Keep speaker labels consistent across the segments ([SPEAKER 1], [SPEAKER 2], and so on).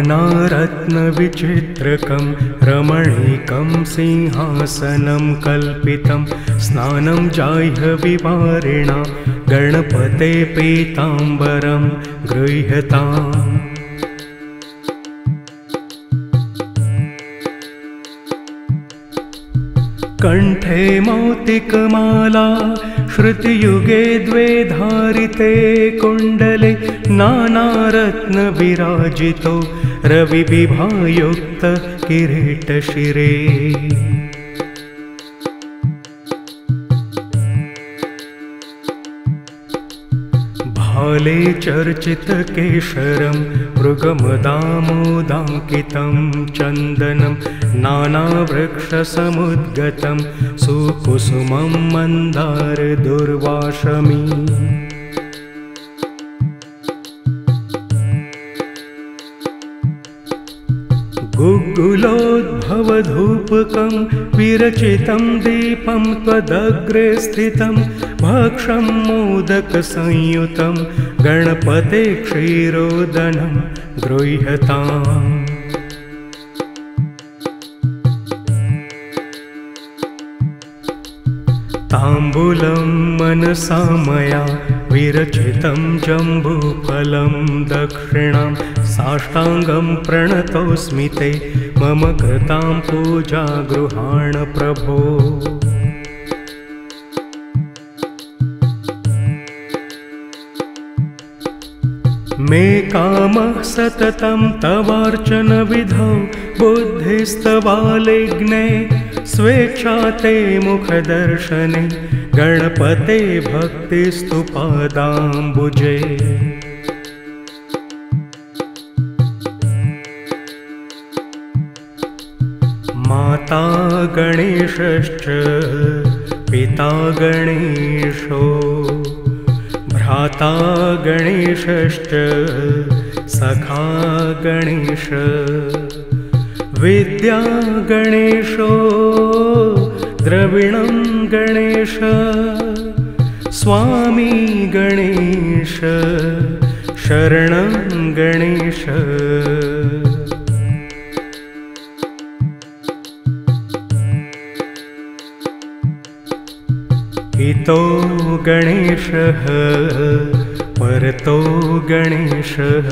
[SPEAKER 1] नानारत्नविचित्रकं रमणीकं सिंहासनं कल्पितं स्नानं जाह्नवीवारिणा गणपते पीताम्बरं गृह्यताम्। कंठे मौक्तिकमाला श्रुतियुगे द्वे धारिते कुण्डले नानारत्नविराजितो रविविभायुक्त किरीटशिरे। भाले चर्चितकेशरं मृगमदामोदाङ्कितं चन्दनं नानावृक्षसमुद्गतं सुकुसुमं मन्दारदुर्वाशमी। गुग्गुलोद्भवधूपकं विरचितं दीपं त्वदग्रे स्थितं भक्षं मोदकसंयुतं गणपते क्षीरोदनं गृह्यताम्। ताम्बूलं मनसा मया विरचितं जम्बूफलं दक्षिणां साष्टाङ्गं प्रणतोऽस्मि ते मम कृतां पूजा गृहाण प्रभो। मे कामः सततं तवार्चनविधौ बुद्धिस्तवालिग्ने स्वेच्छा ते मुखदर्शने गणपते भक्तिस्तु पादाम्बुजे। माता गणेशश्च पिता गणेशो भ्राता गणेशश्च सखा गणेश विद्या गणेशो द्रविणं गणेश स्वामी गणेश शरणं गणेश। इतो गणेशः परतो गणेशः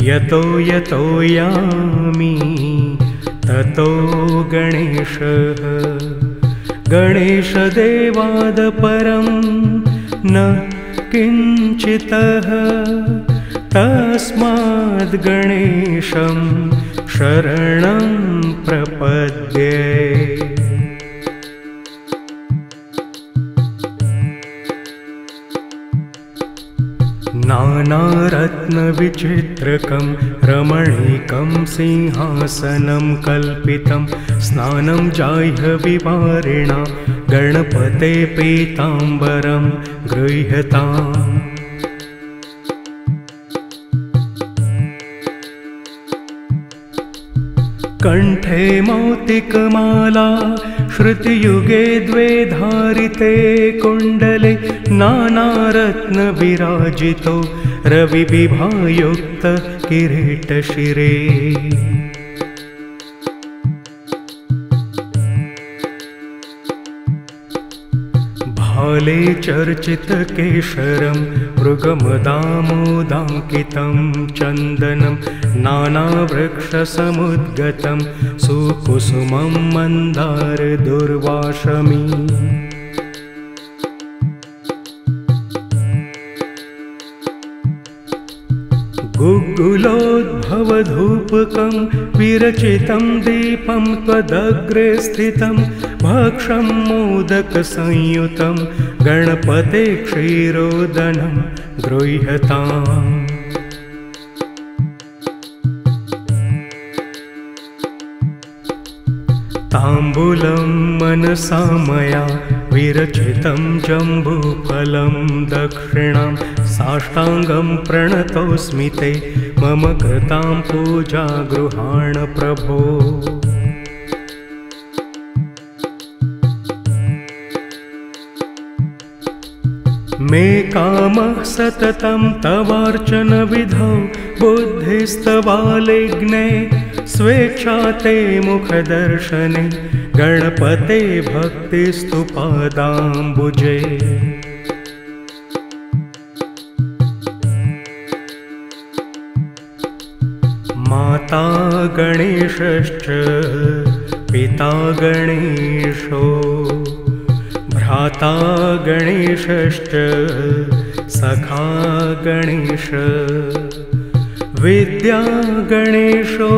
[SPEAKER 1] यतो यतो यामि ततो गणेशः। गणेशदेवाद परं न किञ्चितः तस्माद् गणेशं शरणं प्रपद्ये। नानारत्नविचित्रकं रमणीकं सिंहासनं कल्पितं स्नानं जाह्नवीवारिणा गणपते पीताम्बरं गृह्यताम्। कंठे मौक्तिकमाला श्रुतियुगे द्वे धारिते कुण्डले नानारत्नविराजितो रविविभायुक्त किरीटशिरे। भाले चर्चितकेशरं मृगमदामोदाङ्कितं चन्दनं नानावृक्षसमुद्गतं सुकुसुमं मन्दारदुर्वाशमी। गुग्गुलोद्भवधूपकं विरचितं दीपं त्वदग्रे स्थितं भक्षं मोदकसंयुतं गणपते क्षीरोदनं गृह्यताम्। ताम्बूलं मनसा मया विरचितं जम्बूफलं दक्षिणां साष्टाङ्गं प्रणतोऽस्मि ते मम कृतां पूजा गृहाण प्रभो। मे कामः सततं तवार्चनविधौ बुद्धिस्तवालिग्ने स्वेच्छा ते मुखदर्शने गणपते भक्तिस्तु पादाम्बुजे माता गणेशश्च पिता गणेशो भ्राता गणेशश्च सखा गणेश विद्या गणेशो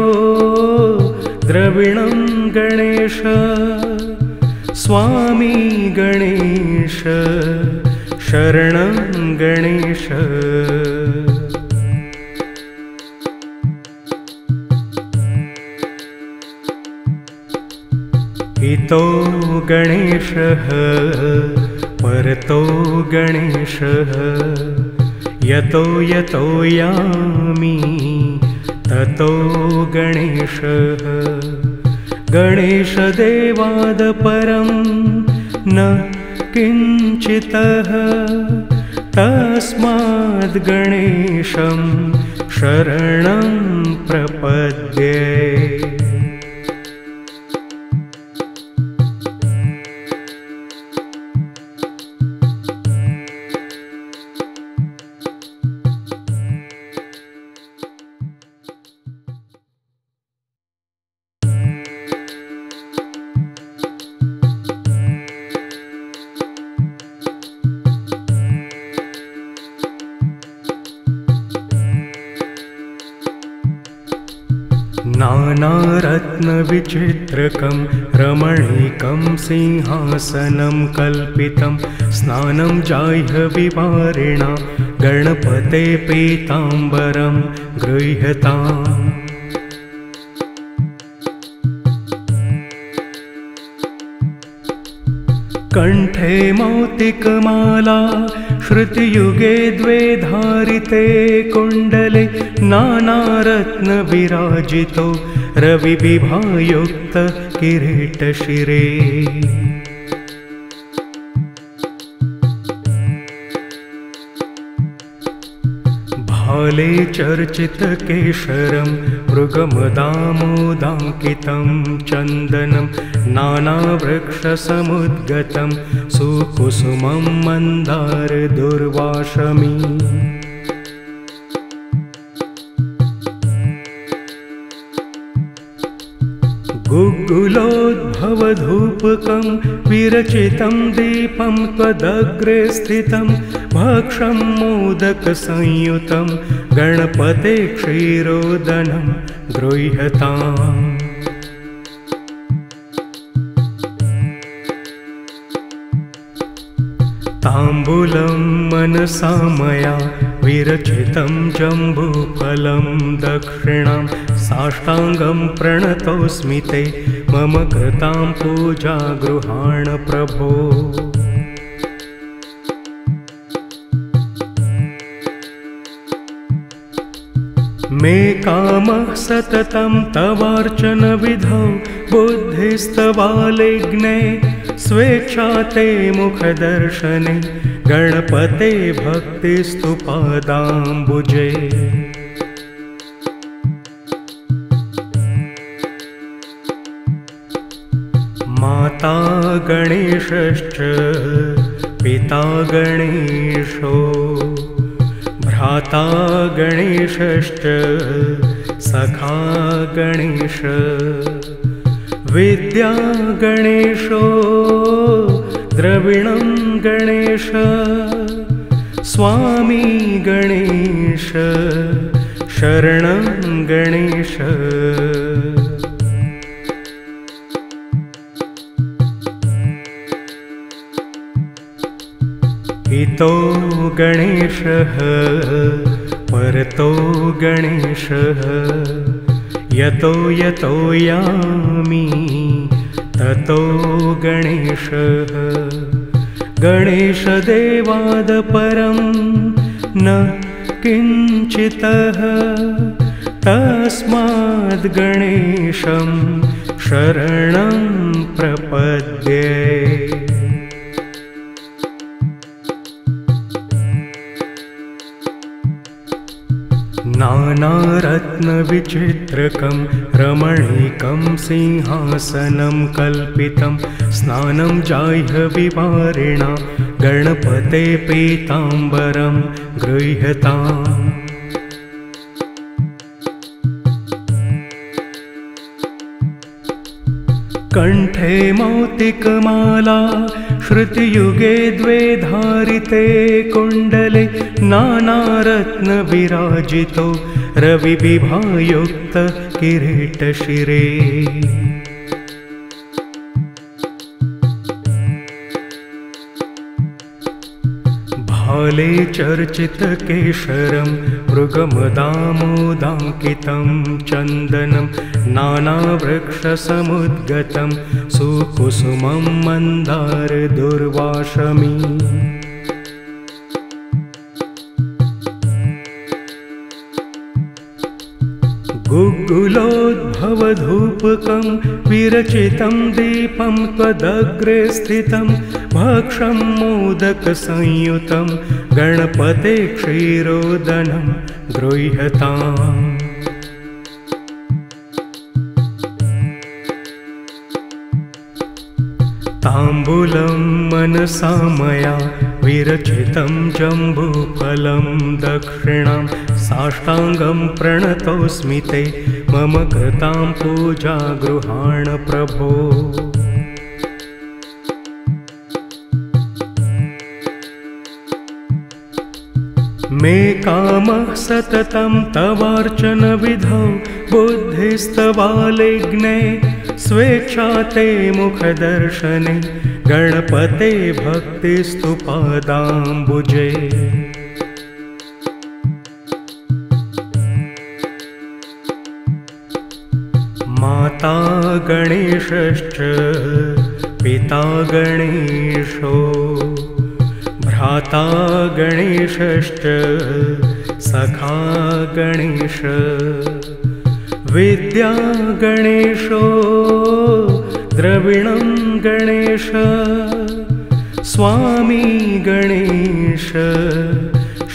[SPEAKER 1] द्रविणं गणेश स्वामी गणेश शरणं गणेश इतो गणेशः परतो गणेशः यतो यतो यामि ततो गणेशः गणेशदेवाद परं न किञ्चितः तस्माद् गणेशं शरणं प्रपद्ये नानारत्नविचित्रकं रमणीकं सिंहासनं कल्पितं स्नानं जाह्नवीवारिणा गणपते पीताम्बरं गृह्यताम् कंठे मौक्तिकमाला श्रुतियुगे द्वे धारिते कुण्डले नानारत्नविराजितो रविविभायुक्त किरीटशिरे भाले चर्चितकेशरं मृगमदामोदाङ्कितं चन्दनं नानावृक्षसमुद्गतं सुकुसुमं मन्दारदुर्वाशमी गुग्गुलोद्भवधूपकं विरचितं दीपं त्वदग्रे स्थितं भक्षं मोदकसंयुतं गणपते क्षीरोदनं गृह्यताम् ताम्बूलं मनसा मया विरचितं जम्बूफलं दक्षिणां साष्टाङ्गं प्रणतोऽस्मि ते मम कृतां पूजा गृहाण प्रभो मे कामः सततं तवार्चनविधौ बुद्धिस्तवालिग्ने स्वेच्छा ते मुखदर्शने गणपते भक्तिस्तु पादाम्बुजे माता गणेशश्च पिता गणेशो भ्राता गणेशश्च सखा गणेश विद्या गणेशो द्रविणं गणेश स्वामी गणेश शरणं गणेश इतो गणेशः परतो गणेशः यतो यतो यामि ततो गणेशः गणेशदेवाद परं न किञ्चितः तस्माद् गणेशं शरणं प्रपद्ये नानारत्नविचित्रकं रमणीकं सिंहासनं कल्पितं स्नानं जाह्नवीवारिणा गणपते पीताम्बरं गृह्यताम्। कण्ठे मौक्तिकमाला श्रुतियुगे द्वे धारिते कुण्डले नानारत्नविराजितो रविविभायुक्त किरीटशिरे। भाले चर्चितकेशरं मृगमदामोदाङ्कितं चन्दनं नानावृक्षसमुद्गतं सुकुसुमं मन्दारदुर्वाशमी। गुग्गुलोद्भवधूपकं विरचितं दीपं त्वदग्रे स्थितं भक्षं मोदकसंयुतं गणपते क्षीरोदनं गृह्यताम्। ताम्बूलं मनसा मया विरचितं जम्बूफलं दक्षिणां साष्टाङ्गं प्रणतोऽस्मि ते मम कृतां पूजा गृहाण प्रभो। मे कामः सततं तवार्चनविधौ बुद्धिस्तवालिग्ने स्वेच्छा ते मुखदर्शने गणपते भक्तिस्तु पादाम्बुजे। माता गणेशश्च पिता गणेशो भ्राता गणेशश्च सखा गणेश विद्या गणेशो द्रविणं गणेश स्वामी गणेश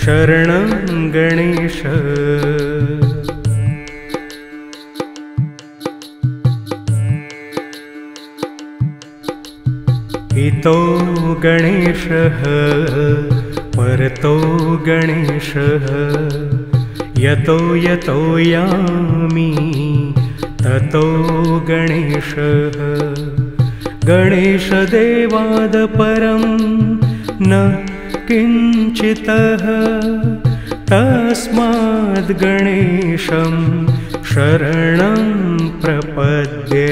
[SPEAKER 1] शरणं गणेश। इतो गणेशः परतो गणेशः यतो यतो यामि ततो गणेशः। गणेशदेवाद परं न किञ्चितः तस्माद् गणेशं शरणं प्रपद्ये।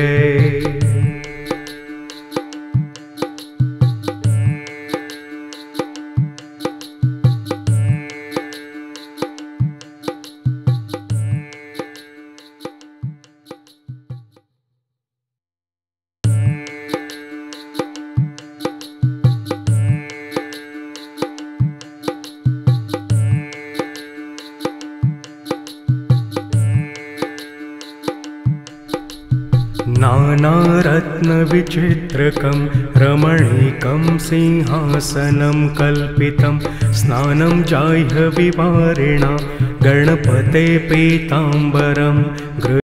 [SPEAKER 1] नानारत्नविचित्रकं रमणीकं सिंहासनं कल्पितं स्नानं जाह्नवीवारिणा गणपते पीताम्बरं